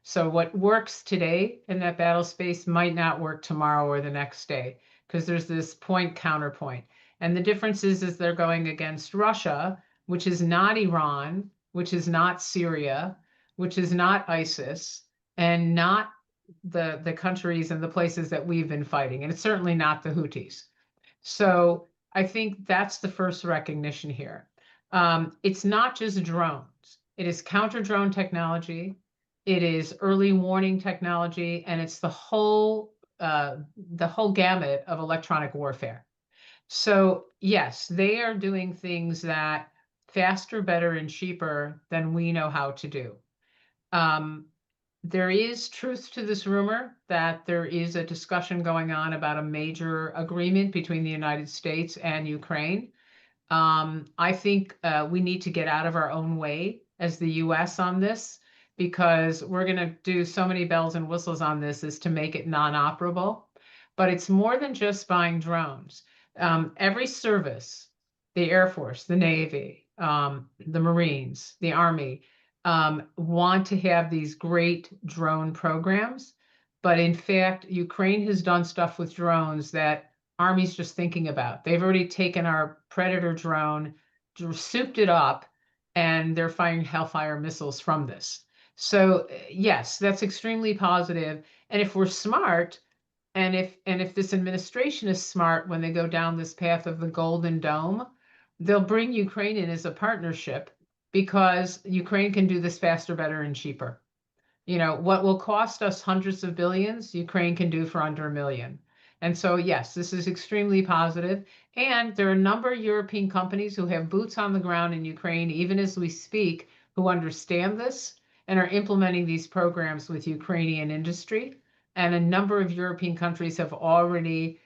So what works today in that battle space might not work tomorrow or the next day, because there's this point counterpoint. And the difference is they're going against Russia, which is not Iran, which is not Syria, which is not ISIS, and not the countries and the places that we've been fighting. And it's certainly not the Houthis. So I think that's the first recognition here. It's not just drones. It is counter-drone technology. It is early warning technology, and it's the whole gamut of electronic warfare. So yes, they are doing things that faster, better, and cheaper than we know how to do. There is truth to this rumor that there is a discussion going on about a major agreement between the United States and Ukraine. I think we need to get out of our own way as the US on this, because we're going to do so many bells and whistles on this as to make it non-operable. But it's more than just buying drones. Every service, the Air Force, the Navy, the Marines, the Army, want to have these great drone programs. But in fact, Ukraine has done stuff with drones that Army's just thinking about. They've already taken our Predator drone, souped it up, and they're firing Hellfire missiles from this. So yes, that's extremely positive. And if we're smart, and if this administration is smart when they go down this path of the Golden Dome, they'll bring Ukraine in as a partnership, because Ukraine can do this faster, better, and cheaper. What will cost us hundreds of billions, Ukraine can do for under $1 million. And so, yes, this is extremely positive. And there are a number of European companies who have boots on the ground in Ukraine, even as we speak, who understand this and are implementing these programs with Ukrainian industry. And a number of European countries have already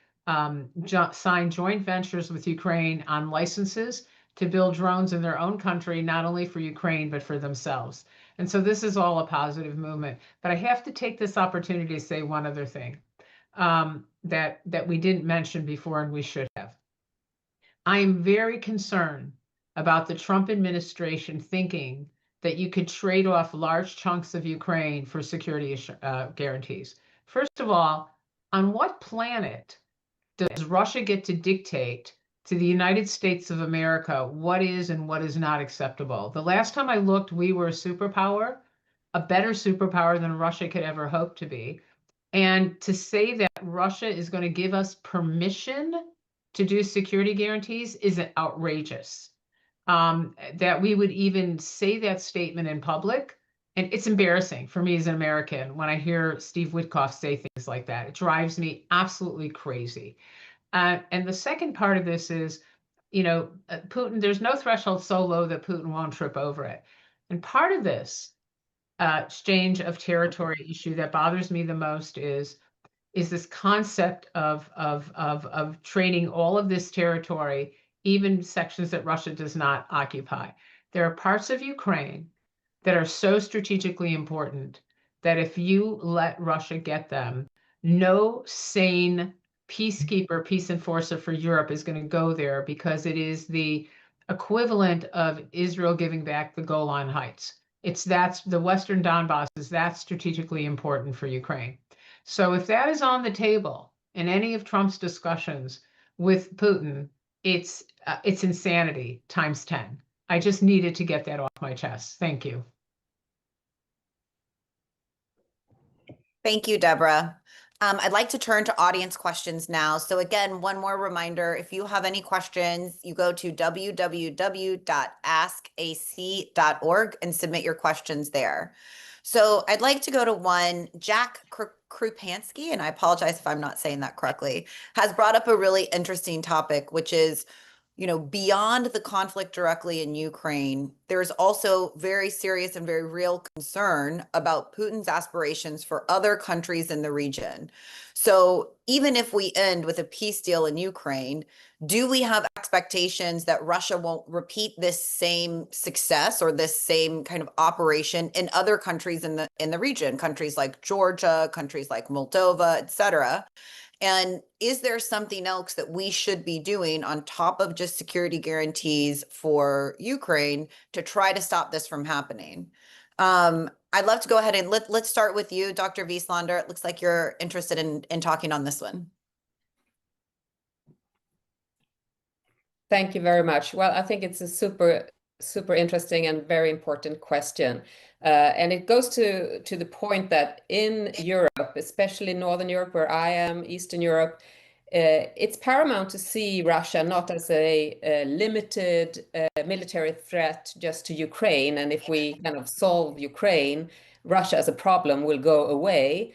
signed joint ventures with Ukraine on licenses to build drones in their own country, not only for Ukraine, but for themselves. And so this is all a positive movement. But I have to take this opportunity to say one other thing that we didn't mention before and we should have. I am very concerned about the Trump administration thinking that you could trade off large chunks of Ukraine for security guarantees. First of all, on what planet does Russia get to dictate to the United States of America what is and what is not acceptable? The last time I looked, we were a superpower, a better superpower than Russia could ever hope to be. And to say that Russia is going to give us permission to do security guarantees is outrageous. That we would even say that statement in public. And it's embarrassing for me as an American when I hear Steve Witkoff say things like that. It drives me absolutely crazy. And the second part of this is, Putin, there's no threshold so low that Putin won't trip over it. And part of this exchange of territory issue that bothers me the most is this concept of trading all of this territory, even sections that Russia does not occupy. There are parts of Ukraine that are so strategically important that if you let Russia get them, no sane peacekeeper, peace enforcer for Europe is going to go there, because it is the equivalent of Israel giving back the Golan Heights. That's the Western Donbass is that strategically important for Ukraine. So if that is on the table in any of Trump's discussions with Putin, it's insanity times 10. I just needed to get that off my chest. Thank you. Thank you, Deborah. I'd like to turn to audience questions now. So again, one more reminder, if you have any questions, you go to www.askac.org and submit your questions there. So I'd like to go to one. Jack Krupansky, and I apologize if I'm not saying that correctly, has brought up a really interesting topic, which is, beyond the conflict directly in Ukraine, there's also very serious and very real concern about Putin's aspirations for other countries in the region. So even if we end with a peace deal in Ukraine, do we have expectations that Russia won't repeat this same success or this same kind of operation in other countries in the region, countries like Georgia, countries like Moldova, et cetera? And is there something else that we should be doing on top of just security guarantees for Ukraine to try to stop this from happening? I'd love to go ahead and let's start with you, Dr. Wieslander. It looks like you're interested in talking on this one. Thank you very much. Well, I think it's a super interesting and very important question. And it goes to the point that in Europe, especially Northern Europe, where I am, Eastern Europe, it's paramount to see Russia not as a limited military threat just to Ukraine. And if we kind of solve Ukraine, Russia as a problem will go away.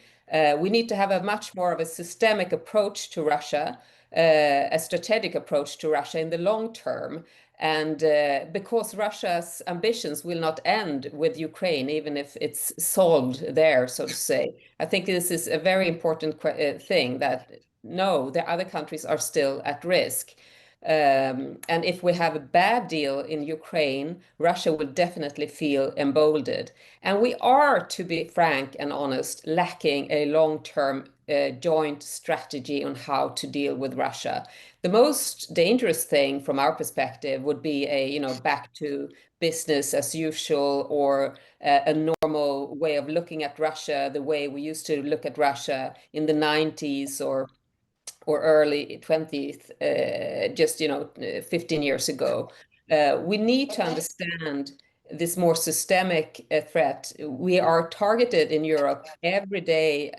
We need to have a much more of a systemic approach to Russia, a strategic approach to Russia in the long term. And because Russia's ambitions will not end with Ukraine, even if it's solved there, so to say. I think this is a very important thing, that no, the other countries are still at risk. And if we have a bad deal in Ukraine, Russia will definitely feel emboldened. And we are, to be frank and honest, lacking a long-term joint strategy on how to deal with Russia. The most dangerous thing from our perspective would be back to business as usual, or a normal way of looking at Russia, the way we used to look at Russia in the 90s or early 20th, 15 years ago. We need to understand this more systemic threat. We are targeted in Europe every day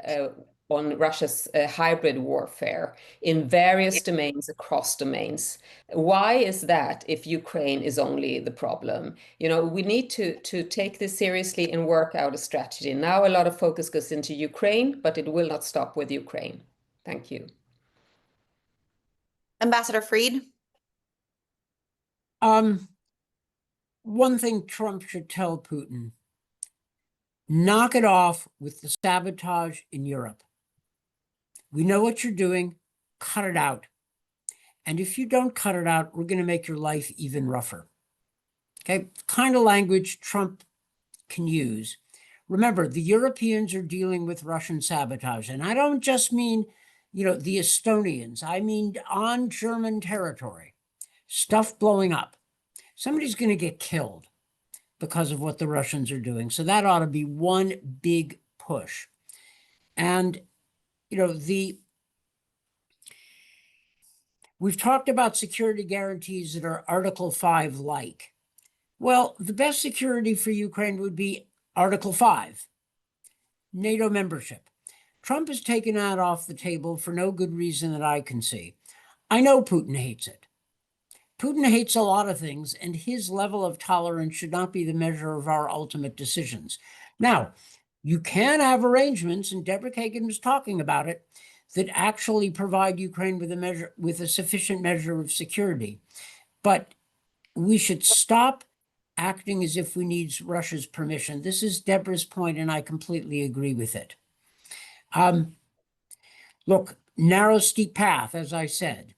on Russia's hybrid warfare in various domains, across domains. Why is that if Ukraine is only the problem? We need to take this seriously and work out a strategy. Now a lot of focus goes into Ukraine, but it will not stop with Ukraine. Thank you. Ambassador Fried? One thing Trump should tell Putin, knock it off with the sabotage in Europe. We know what you're doing, cut it out. And if you don't cut it out, we're going to make your life even rougher. Okay, kind of language Trump can use. Remember, the Europeans are dealing with Russian sabotage. And I don't just mean, the Estonians. I mean on German territory, stuff blowing up. Somebody's going to get killed because of what the Russians are doing. So that ought to be one big push. And, we've talked about security guarantees that are Article 5 like. Well, the best security for Ukraine would be Article 5, NATO membership. Trump has taken that off the table for no good reason that I can see. I know Putin hates it. Putin hates a lot of things, and his level of tolerance should not be the measure of our ultimate decisions. Now, you can have arrangements, and Deborah Kagan was talking about it, that actually provide Ukraine with a sufficient measure of security. But we should stop acting as if we need Russia's permission. This is Deborah's point, and I completely agree with it. Look, narrow, steep path, as I said,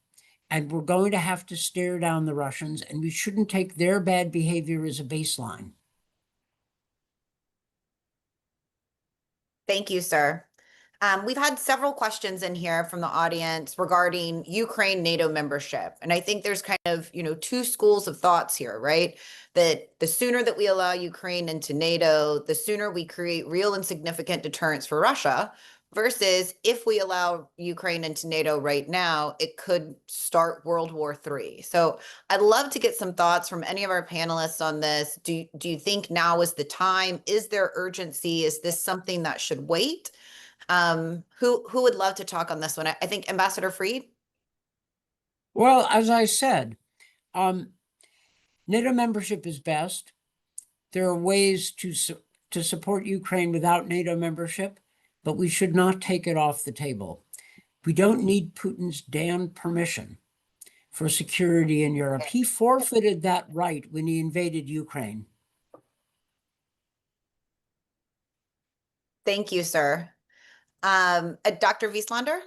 and we're going to have to stare down the Russians, and we shouldn't take their bad behavior as a baseline. Thank you, sir. We've had several questions in here from the audience regarding Ukraine NATO membership. And I think there's kind of, two schools of thoughts here, right? That the sooner that we allow Ukraine into NATO, the sooner we create real and significant deterrence for Russia, versus if we allow Ukraine into NATO right now, it could start World War III. So I'd love to get some thoughts from any of our panelists on this. Do you think now is the time? Is there urgency? Is this something that should wait? Who would love to talk on this one? I think Ambassador Fried. Well, as I said, NATO membership is best. There are ways to support Ukraine without NATO membership, but we should not take it off the table. We don't need Putin's damn permission for security in Europe. He forfeited that right when he invaded Ukraine. Thank you, sir. Dr. Wieslander?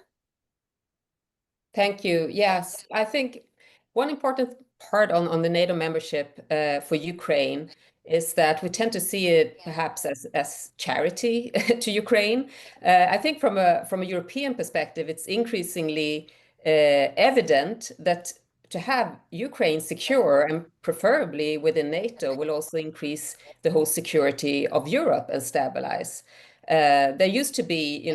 Thank you. Yes, I think one important part on the NATO membership for Ukraine is that we tend to see it perhaps as charity to Ukraine. I think from a European perspective, it's increasingly evident that to have Ukraine secure and preferably within NATO will also increase the whole security of Europe and stabilize. There used to be,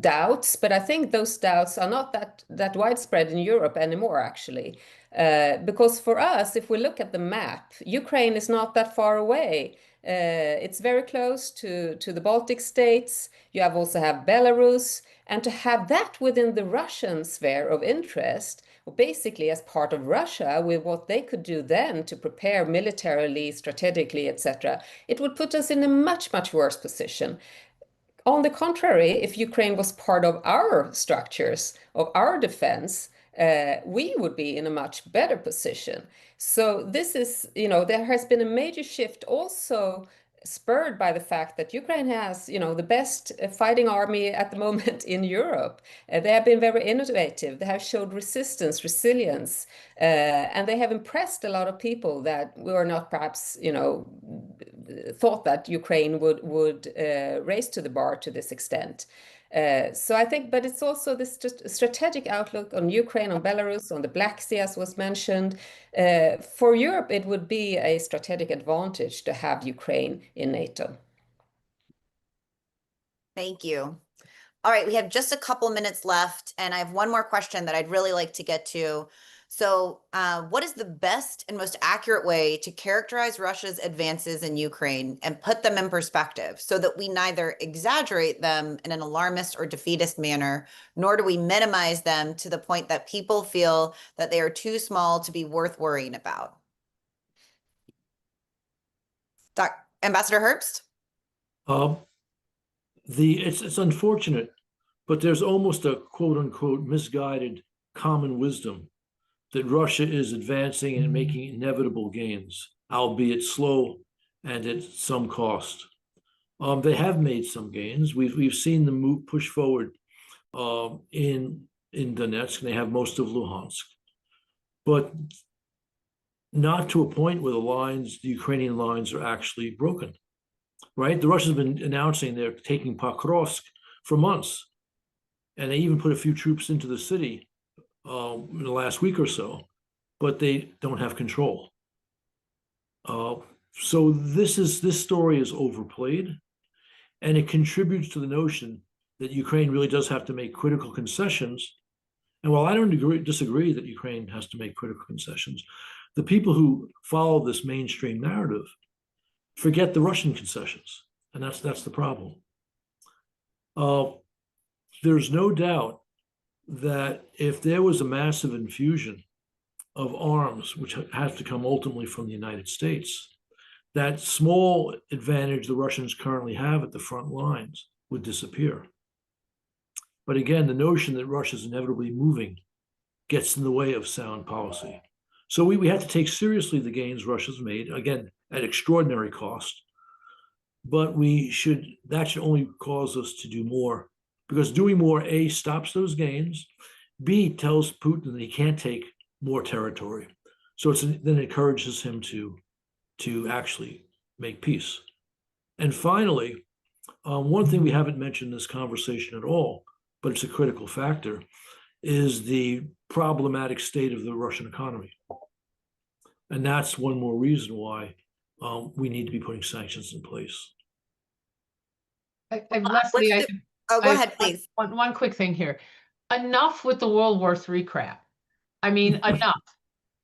doubts, but I think those doubts are not that widespread in Europe anymore, actually. Because for us, if we look at the map, Ukraine is not that far away. It's very close to the Baltic states. You also have Belarus. And to have that within the Russian sphere of interest, basically as part of Russia, with what they could do then to prepare militarily, strategically, etc., it would put us in a much, much worse position. On the contrary, if Ukraine was part of our structures, of our defense, we would be in a much better position. So this is, there has been a major shift also spurred by the fact that Ukraine has, the best fighting army at the moment in Europe. They have been very innovative. They have showed resistance, resilience, and they have impressed a lot of people that were not perhaps, thought that Ukraine would raise to the bar to this extent. So I think, but it's also this just strategic outlook on Ukraine, on Belarus, on the Black Sea, as was mentioned. For Europe, it would be a strategic advantage to have Ukraine in NATO. Thank you. All right, we have just a couple minutes left, and I have one more question that I'd really like to get to. So what is the best and most accurate way to characterize Russia's advances in Ukraine and put them in perspective so that we neither exaggerate them in an alarmist or defeatist manner, nor do we minimize them to the point that people feel that they are too small to be worth worrying about? Ambassador Herbst? It's unfortunate, but there's almost a quote unquote misguided common wisdom that Russia is advancing and making inevitable gains, albeit slow and at some cost. They have made some gains. We've seen them push forward in Donetsk, and they have most of Luhansk, but not to a point where the Ukrainian lines are actually broken, right? The Russians have been announcing they're taking Pokrovsk for months, and they even put a few troops into the city in the last week or so, but they don't have control. So this story is overplayed, and it contributes to the notion that Ukraine really does have to make critical concessions. And while I don't disagree that Ukraine has to make critical concessions, the people who follow this mainstream narrative forget the Russian concessions, and that's the problem. There's no doubt that if there was a massive infusion of arms, which has to come ultimately from the United States, that small advantage the Russians currently have at the front lines would disappear. But again, the notion that Russia is inevitably moving gets in the way of sound policy. So we have to take seriously the gains Russia's made, again, at extraordinary cost. But that should only cause us to do more, because doing more, A, stops those gains, B, tells Putin that he can't take more territory. So then it encourages him to actually make peace. And finally, one thing we haven't mentioned in this conversation at all, but it's a critical factor, is the problematic state of the Russian economy. And that's one more reason why we need to be putting sanctions in place. Leslie, Oh, go ahead, please. One quick thing here. Enough with the World War III crap. I mean, enough.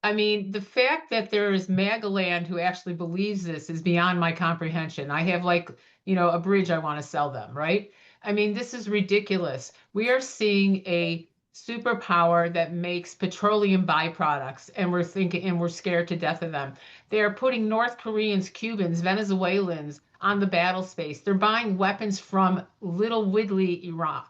I mean, the fact that there is MAGA land who actually believes this is beyond my comprehension. I have a bridge I want to sell them, right? I mean, this is ridiculous. We are seeing a superpower that makes petroleum byproducts, and we're scared to death of them. They are putting North Koreans, Cubans, Venezuelans on the battle space. They're buying weapons from little widdly Iran.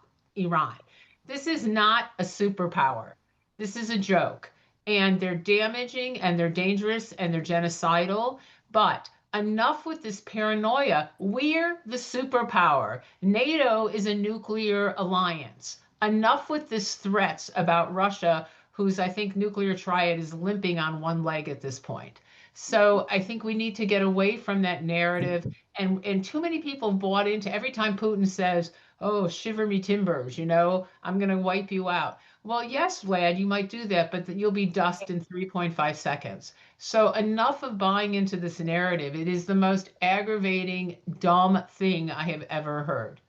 This is not a superpower. This is a joke. And they're damaging, and they're dangerous, and they're genocidal. But enough with this paranoia. We're the superpower. NATO is a nuclear alliance. Enough with this threats about Russia, whose, I think, nuclear triad is limping on one leg at this point. So I think we need to get away from that narrative. And too many people bought into every time Putin says, oh, shiver me timbers, I'm going to wipe you out. Well, yes, Vlad, you might do that, but you'll be dust in 3.5 seconds. So enough of buying into this narrative. It is the most aggravating, dumb thing I have ever heard.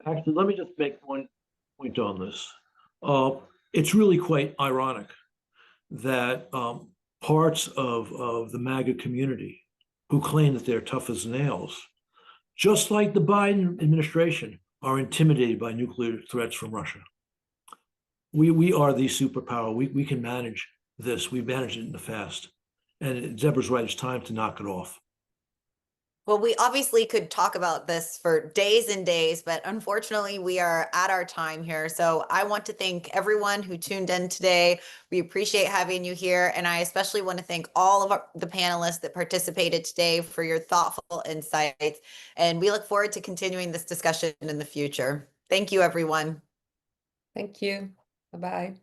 Actually, let me just make one point on this. It's really quite ironic that parts of the MAGA community who claim that they're tough as nails, just like the Biden administration, are intimidated by nuclear threats from Russia. We are the superpower. We can manage this. We've managed it in the past. And Deborah's right, it's time to knock it off. Well, we obviously could talk about this for days and days, but unfortunately we are at our time here. So I want to thank everyone who tuned in today. We appreciate having you here. And I especially want to thank all of the panelists that participated today for your thoughtful insights. And we look forward to continuing this discussion in the future. Thank you, everyone. Thank you. Bye-bye.